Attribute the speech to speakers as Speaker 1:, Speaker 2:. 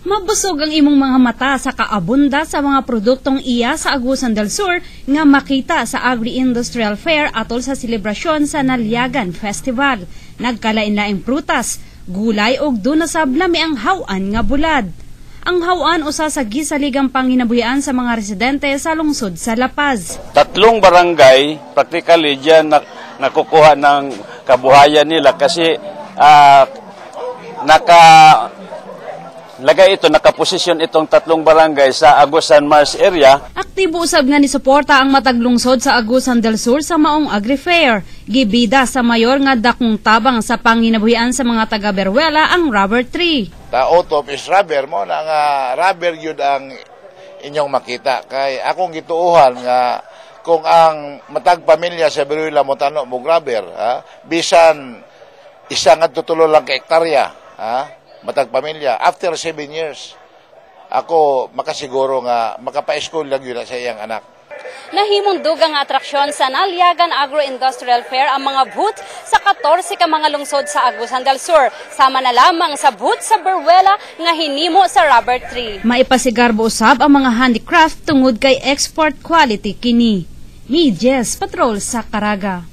Speaker 1: Mabusog ang imong mga mata sa kaabunda sa mga produktong iya sa Agusan del Sur nga makita sa Agri-Industrial Fair atol sa selebrasyon sa Nalyagan Festival. Nagkalain-laing prutas, gulay ug dunasab lami ang hawan nga bulad. Ang hawan usa sa gisaligang panginabuhian sa mga residente sa lungsod sa La Paz.
Speaker 2: 3 barangay, practically diyan nakukuha ng kabuhayan nila kasi nakaposisyon itong 3 barangay sa Agusan Mars area.
Speaker 1: Aktibo usab nga ni suporta ang matag lungsod sa Agusan del Sur sa maong Agri-Fair. Gibida sa mayor nga dakong tabang sa panginabuhian sa mga taga Beruela ang rubber tree.
Speaker 3: Out of is rubber mo na nga rubber yun ang inyong makita. Kay akong gituuhan nga kung ang matag pamilya sa Beruela mo tano mo rubber, bisan isa nga tutulo lang ka hektarya, matag pamilya, after 7 years, ako makasiguro nga makapa-school lang yun sa iyang anak.
Speaker 4: Nahimong dugang atraksyon sa Nalyagan Agro-Industrial Fair ang mga booth sa 14 ka mga lungsod sa Agusan del Sur. Sama na lamang sa booth sa Beruela nga hinimo sa rubber tree.
Speaker 1: Maipasigarbo usab ang mga handicraft tungod kay export quality kini. Ni Jess Patrol sa Caraga.